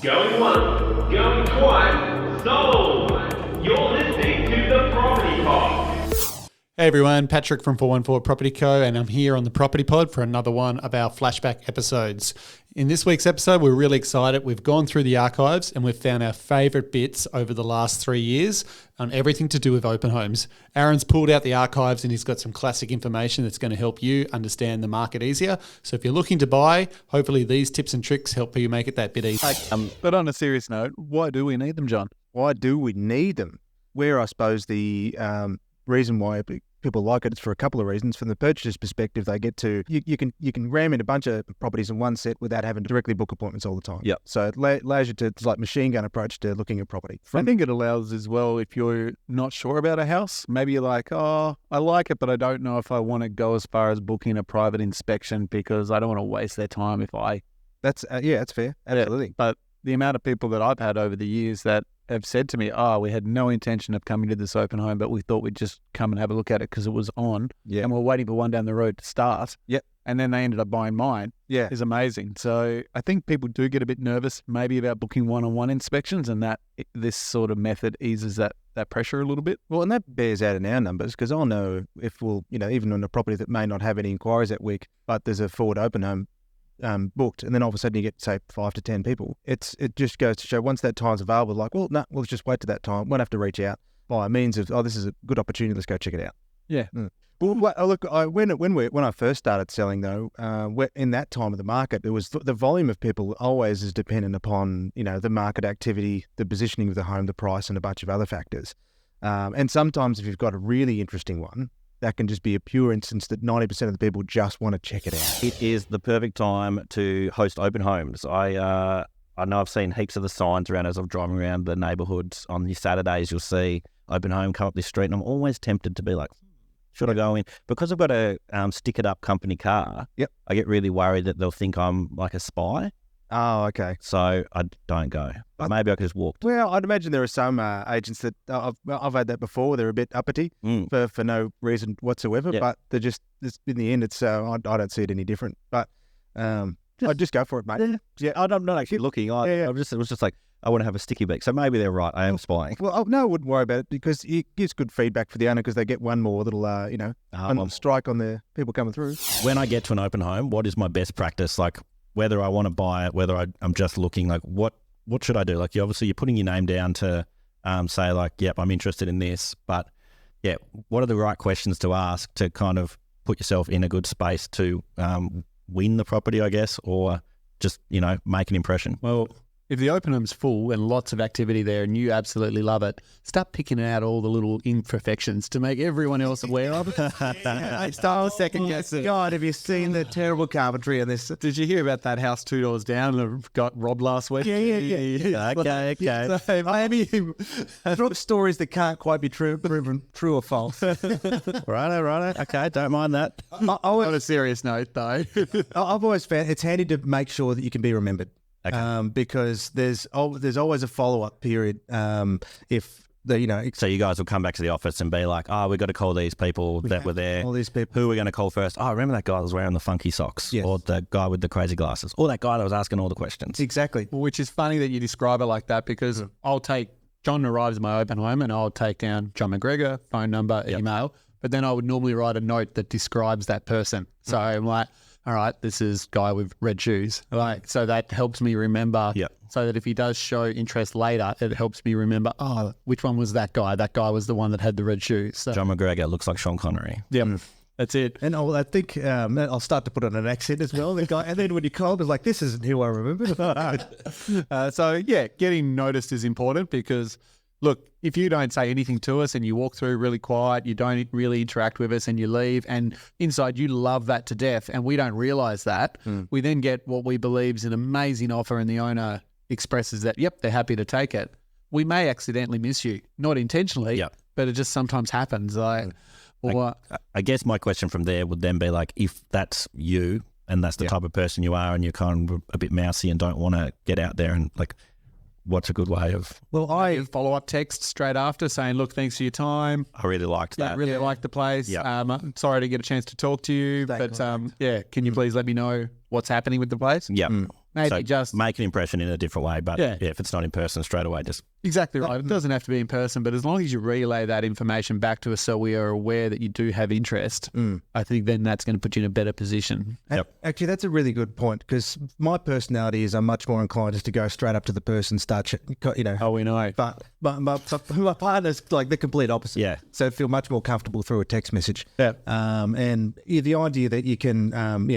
Going once, going twice, sold! You're listening to The Property Pod. Hey everyone, Patrick from 414 Property Co, and I'm here on the Property Pod for another one of our flashback episodes. In this week's episode, we're really excited. We've gone through the archives and we've found our favourite bits over the last 3 years on everything to do with open homes. Aaron's pulled out the archives and he's got some classic information that's going to help you understand the market easier. So if you're looking to buy, hopefully these tips and tricks help you make it that bit easier. But on a serious note, why do we need them, John? Why do we need them? Where I suppose the reason why people like it is for a couple of reasons. From the purchaser's perspective, they get to you can ram in a bunch of properties in one set without having to directly book appointments all the time. Yep. So it allows you to, it's like machine gun approach to looking at property. I think it allows as well if you're not sure about a house. Maybe you're like, oh, I like it, but I don't know if I want to go as far as booking a private inspection because I don't want to waste their time if I... That's fair. Absolutely. But the amount of people that I've had over the years that have said to me, oh, we had no intention of coming to this open home, but we thought we'd just come and have a look at it because it was on. Yeah. And we're waiting for one down the road to start. Yep. And then they ended up buying mine. Yeah. Is amazing. So I think people do get a bit nervous maybe about booking one-on-one inspections, and that this sort of method eases that pressure a little bit. Well, and that bears out in our numbers because I'll know if we'll, even on a property that may not have any inquiries that week, but there's a forward open home booked, and then all of a sudden you get, say, 5 to 10 people. It just goes to show once that time's available, like, well, no, we'll just wait to that time. Won't have to reach out by means of, this is a good opportunity, let's go check it out. Yeah. Well, look, when I first started selling though, in that time of the market, it was the volume of people always is dependent upon the market activity, the positioning of the home, the price, and a bunch of other factors. And sometimes if you've got a really interesting one, that can just be a pure instance that 90% of the people just want to check it out. It is the perfect time to host open homes. I know I've seen heaps of the signs around as I'm driving around the neighbourhoods. On your Saturdays, you'll see open home come up this street, and I'm always tempted to be like, should I go in? Because I've got a stick-it-up company car, Yep. I get really worried that they'll think I'm like a spy. Oh, okay. So I don't go. But maybe I could just walk. Well, I'd imagine there are some agents that I've had that before. They're a bit uppity for no reason whatsoever, Yeah. but they're just in the end, it's I don't see it any different. But I'd just go for it, mate. Yeah, I'm not actually looking. It was just like, I want to have a sticky beak. So maybe they're right. I am spying. Well, no, I wouldn't worry about it because it gives good feedback for the owner because they get one more little, strike on the people coming through. When I get to an open home, what is my best practice? Like, whether I want to buy it, whether I'm just looking, like what should I do? Like you're putting your name down to say like, yep, I'm interested in this. But yeah, what are the right questions to ask to kind of put yourself in a good space to win the property, I guess, or just, make an impression? Well, if the open home's full and lots of activity there and you absolutely love it, start picking out all the little imperfections to make everyone else aware of it. I start second guessing. God, have you seen the terrible carpentry in this? Did you hear about that house 2 doors down that got robbed last week? Yeah. Okay. So Miami stories that can't quite be proven true or false. Righto. Okay, don't mind that. On a serious note, though. I've always found it's handy to make sure that you can be remembered. Okay. Because there's always a follow-up period if So you guys will come back to the office and be like, we've got to call these people that were there. All these people. Who are we going to call first? Oh, remember that guy that was wearing the funky socks? Yes. Or the guy with the crazy glasses? Or that guy that was asking all the questions? Exactly. Which is funny that you describe it like that because I'll take, John arrives at my open home and I'll take down John McGregor, phone number, email, but then I would normally write a note that describes that person. So I'm like, all right, this is guy with red shoes. Like, so that helps me remember. Yep. So that if he does show interest later, it helps me remember, which one was that guy? That guy was the one that had the red shoes. So, John McGregor looks like Sean Connery. yeah, that's it. And I think I'll start to put on an accent as well. The guy, and then when you call him, it's like, this isn't who I remember. So yeah, getting noticed is important because, look, if you don't say anything to us and you walk through really quiet, you don't really interact with us and you leave, and inside you love that to death and we don't realise that, we then get what we believe is an amazing offer and the owner expresses that, yep, they're happy to take it. We may accidentally miss you, not intentionally, but it just sometimes happens. I guess my question from there would then be like, if that's you and that's the type of person you are and you're kind of a bit mousy and don't want to get out there and like, what's a good way of... Well, I follow-up text straight after saying, look, thanks for your time. I really liked that. Really liked the place. Yeah. I'm sorry to get a chance to talk to you, but can you please let me know what's happening with the place? Yeah. Maybe So just make an impression in a different way. But Yeah. if it's not in person straight away, just exactly right. It doesn't have to be in person, but as long as you relay that information back to us so we are aware that you do have interest, I think then that's going to put you in a better position. Actually, that's a really good point because my personality is I'm much more inclined just to go straight up to the person, Oh, we know. But my partner's like the complete opposite. Yeah. So I feel much more comfortable through a text message. Yeah. The idea that you can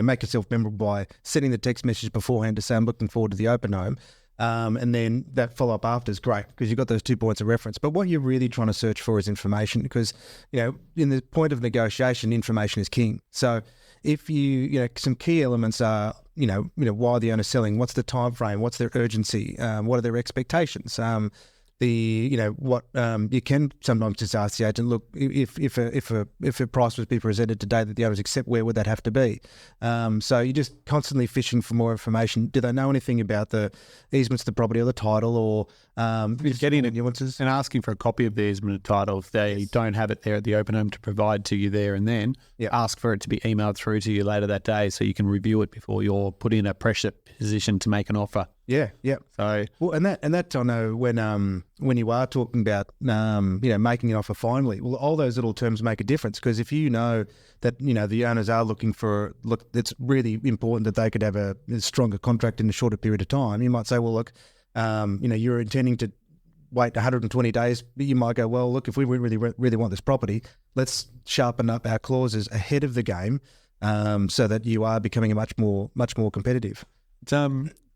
make yourself memorable by sending the text message beforehand to say I'm looking forward to the open home. And then that follow-up after is great because you've got those 2 points of reference. But what you're really trying to search for is information because, in the point of negotiation, information is king. So if some key elements are, why the owner's selling, what's the time frame, what's their urgency, what are their expectations, you can sometimes just ask the agent, look, if a price was to be presented today that the owners accept, where would that have to be? So you're just constantly fishing for more information. Do they know anything about the easements of the property or the title or Getting it nuances? and asking for a copy of the easement title if they don't have it there at the open home to provide to you there and then. Yeah. Ask for it to be emailed through to you later that day so you can review it before you're put in a pressure position to make an offer. Yeah. So Well, and that I know when you are talking about making an offer finally, well, all those little terms make a difference because if you know that the owners are looking for it's really important that they could have a stronger contract in a shorter period of time. You might say, well, look, you're intending to wait 120 days, but you might go, well, look, if we really want this property, let's sharpen up our clauses ahead of the game, so that you are becoming much more competitive.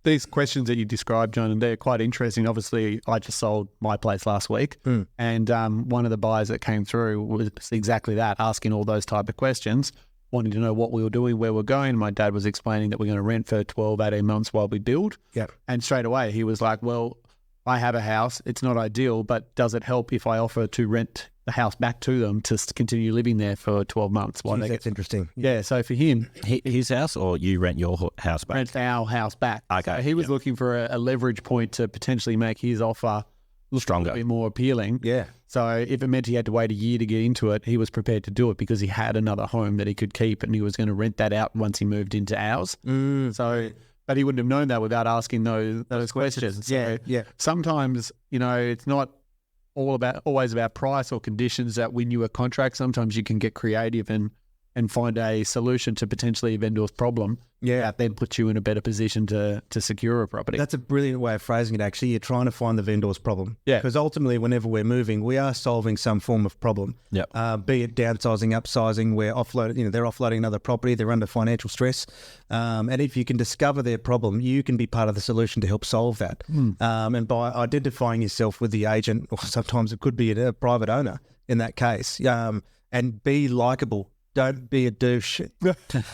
these questions that you described, John, and they're quite interesting. Obviously, I just sold my place last week, and one of the buyers that came through was exactly that, asking all those type of questions, wanting to know what we were doing, where we're going. My dad was explaining that we're going to rent for 12, 18 months while we build. Yep. And straight away, he was like, well, I have a house. It's not ideal, but does it help if I offer to rent the house back to them to continue living there for 12 months? While Jeez, they that's interesting. Yeah, so for him, His house, or you rent your house back? rent our house back. Okay, So he was looking for a leverage point to potentially make his offer look Stronger. a bit more appealing. Yeah. So if it meant he had to wait a year to get into it, he was prepared to do it because he had another home that he could keep and he was going to rent that out once he moved into ours. So, but he wouldn't have known that without asking those questions. So Yeah. sometimes, it's not always about price or conditions that win you a contract. Sometimes you can get creative and find a solution to potentially a vendor's problem. Yeah. That then puts you in a better position to secure a property. That's a brilliant way of phrasing it, actually. You're trying to find the vendor's problem. Yeah. Because ultimately, whenever we're moving, we are solving some form of problem. Yep. Be it downsizing, upsizing, we're offloading, they're offloading another property, they're under financial stress. And if you can discover their problem, you can be part of the solution to help solve that. And by identifying yourself with the agent, or sometimes it could be a private owner in that case, and be likable. Don't be a douche.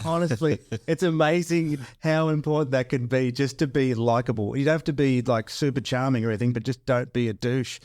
Honestly, it's amazing how important that can be, just to be likable. You don't have to be like super charming or anything, but just don't be a douche.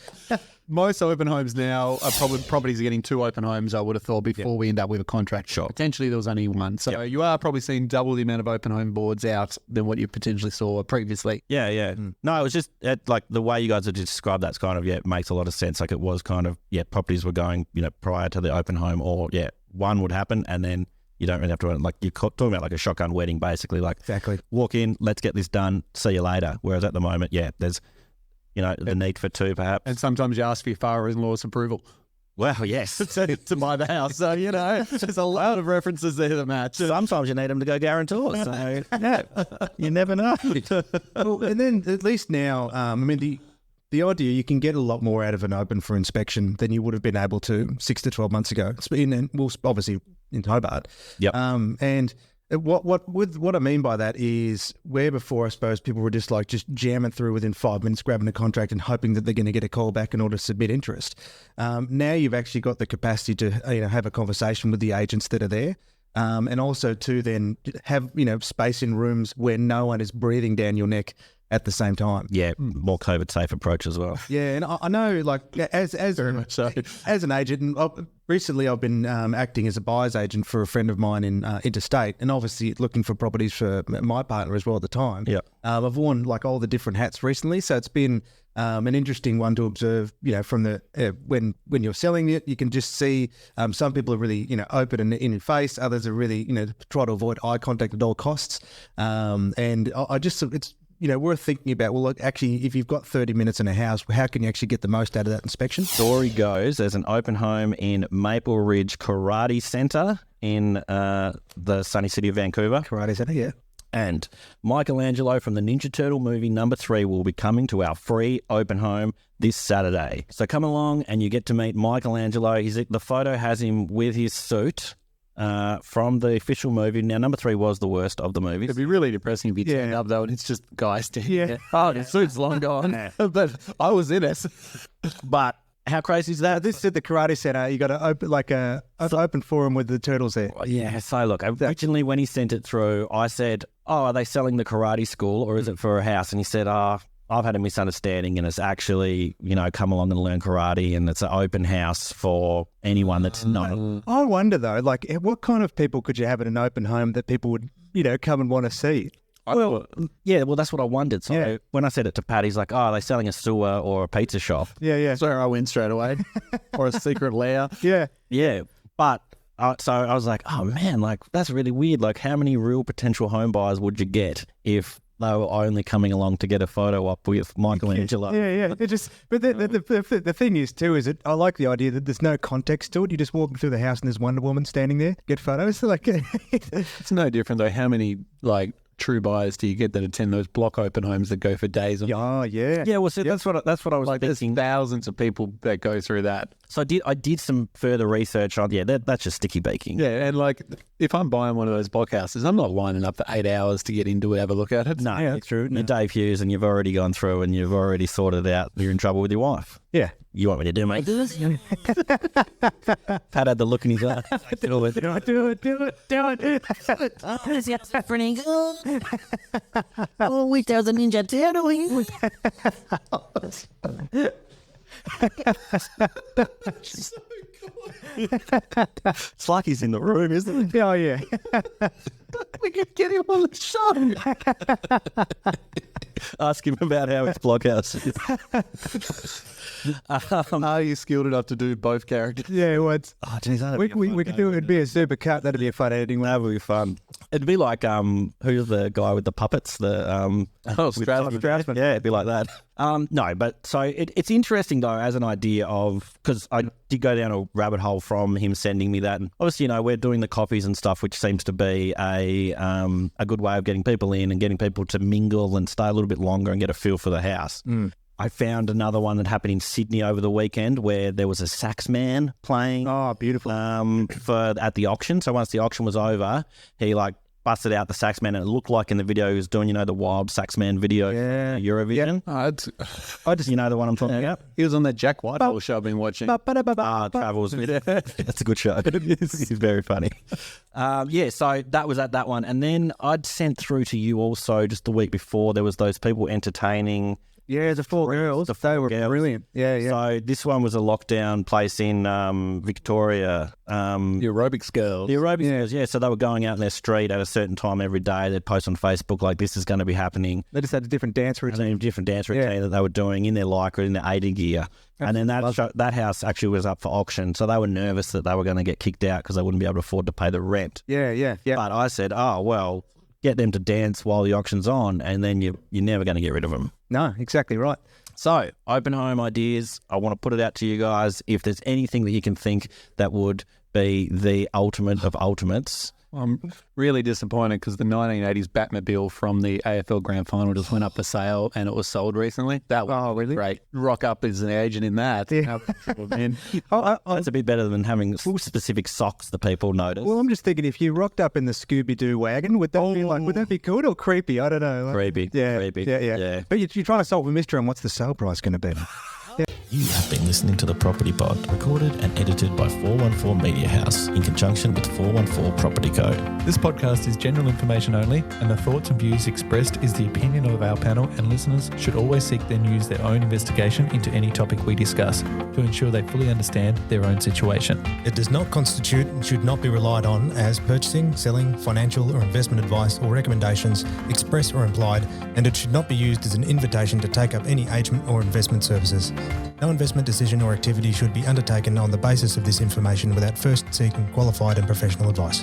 Most open homes now are probably properties are getting 2 open homes, I would have thought, before we end up with a contract. Sure. Potentially there was only 1. So you are probably seeing double the amount of open home boards out than what you potentially saw previously. Yeah. No, it was just like the way you guys have described that's kind of, it makes a lot of sense. Like it was kind of, properties were going, prior to the open home, or one would happen and then you don't really have to, like you're talking about like a shotgun wedding, basically, like Exactly. walk in, let's get this done, see you later. Whereas at the moment, there's, the need for 2 perhaps. And sometimes you ask for your father-in-law's approval Well, yes. to buy the house. So, there's a lot of references there that match. Sometimes you need them to go guarantor. So, you never know. Well, and then at least now, the idea you can get a lot more out of an open for inspection than you would have been able to 6 to 12 months ago. Obviously in Hobart. Yep. And what I mean by that is where before I suppose people were just jamming through within 5 minutes, grabbing a contract and hoping that they're going to get a call back in order to submit interest. Now you've actually got the capacity to have a conversation with the agents that are there. And also to then have, space in rooms where no one is breathing down your neck at the same time. Yeah, more COVID safe approach as well. Yeah, and I know, like, as as an agent, and recently I've been acting as a buyer's agent for a friend of mine in interstate, and obviously looking for properties for my partner as well at the time. Yeah. I've worn like all the different hats recently, so it's been an interesting one to observe. You know, from the when you're selling it, you can just see some people are really open and in your face. Others are really try to avoid eye contact at all costs. And I just it's worth thinking about, well, look, actually, if you've got 30 minutes in a house, how can you actually get the most out of that inspection? Story goes, there's an open home in Maple Ridge Karate Centre in the sunny city of Vancouver. Karate Centre, yeah. And Michelangelo from the Ninja Turtle movie number 3 will be coming to our free open home this Saturday. So come along and you get to meet Michelangelo. The photo has him with his suit from the official movie. Now, number 3 was the worst of the movies. It'd be really depressing if you turned up, though, and it's just guys standing there. Oh, the suit's long gone. But I was in it. But how crazy is that? This is at the Karate Centre. You got to open an open forum with the turtles there. Yeah, so look, originally when he sent it through, I said, oh, are they selling the karate school or is it for a house? And he said, I've had a misunderstanding and it's actually, come along and learn karate and it's an open house for anyone that's not. I wonder, though, like, what kind of people could you have at an open home that people would, come and want to see? Well, that's what I wondered. So when I said it to Pat, he's like, oh, are they selling a sewer or a pizza shop? Yeah. So I went straight away. Or a secret lair. Yeah. Yeah. But so I was like, oh, man, like, that's really weird. Like, how many real potential home buyers would you get if they were only coming along to get a photo up with Michelangelo? Yeah. It just, but the thing is, too, is I like the idea that there's no context to it. You're just walking through the house and there's Wonder Woman standing there, get photos. Like, it's no different, though. How many, true buyers do you get that attend those block open homes that go for days? Yeah. Yeah, well, see, that's what I was thinking. There's thousands of people that go through that. So I did some further research on, that's just sticky baking. Yeah, and if I'm buying one of those block houses, I'm not lining up for 8 hours to get into it, have a look at it. No, it's true. You're Dave Hughes and you've already gone through and you've already sorted out you're in trouble with your wife. Yeah. You want me to do, mate? Pat had the look in his eye. Do it. Oh, wait, there's a Ninja Turtle. It's like he's in the room, isn't it? Oh, yeah. We could get him on the show. Ask him about how his blockhouse is. Are you skilled enough to do both characters? Yeah, well, Oh, geez, we could do it. It'd be a super cut. That'd be a fun editing one. That would be fun. It'd be like who's the guy with the puppets? Straussman. Yeah, it'd be like that. No, but so it's interesting though as an idea of, because I did go down a rabbit hole from him sending me that, and obviously we're doing the coffees and stuff, which seems to be a good way of getting people in and getting people to mingle and stay a little bit longer and get a feel for the house. I found another one that happened in Sydney over the weekend where there was a sax man playing. Oh, beautiful. At the auction. So once the auction was over, he busted out the sax man, and it looked like in the video he was doing, the wild sax man video for Eurovision. I just, the one I'm talking about. He was on that Jack Whitehall show I've been watching. Travels. That's a good show. He's very funny. So that was at that one. And then I'd sent through to you also just the week before, there was those people entertaining. Yeah, the four girls. They were brilliant. Yeah. So this one was a lockdown place in Victoria. The aerobics girls. The aerobics girls, yeah. So they were going out in their street at a certain time every day. They'd post on Facebook this is going to be happening. They just had a different dance routine. That they were doing in their Lycra, in their 80 gear. And then that house actually was up for auction. So they were nervous that they were going to get kicked out because they wouldn't be able to afford to pay the rent. Yeah. But I said, get them to dance while the auction's on, and then you're never going to get rid of them. No, exactly right. So, open home ideas. I want to put it out to you guys. If there's anything that you can think that would be the ultimate of ultimates. I'm really disappointed because the 1980s Batmobile from the AFL Grand Final just went up for sale and it was sold recently. That was really great. Rock up as an agent in that. Yeah. That's a bit better than having specific socks that people notice. Well, I'm just thinking, if you rocked up in the Scooby-Doo wagon, would that be good or creepy? I don't know. Creepy. Yeah. Creepy. Yeah. But you're trying to solve a mystery on what's the sale price going to be. You have been listening to The Property Pod, recorded and edited by 414 Media House in conjunction with 414 Property Co. This podcast is general information only, and the thoughts and views expressed is the opinion of our panel, and listeners should always seek then use their own investigation into any topic we discuss to ensure they fully understand their own situation. It does not constitute and should not be relied on as purchasing, selling, financial or investment advice or recommendations, express or implied, and it should not be used as an invitation to take up any agent or investment services. No investment decision or activity should be undertaken on the basis of this information without first seeking qualified and professional advice.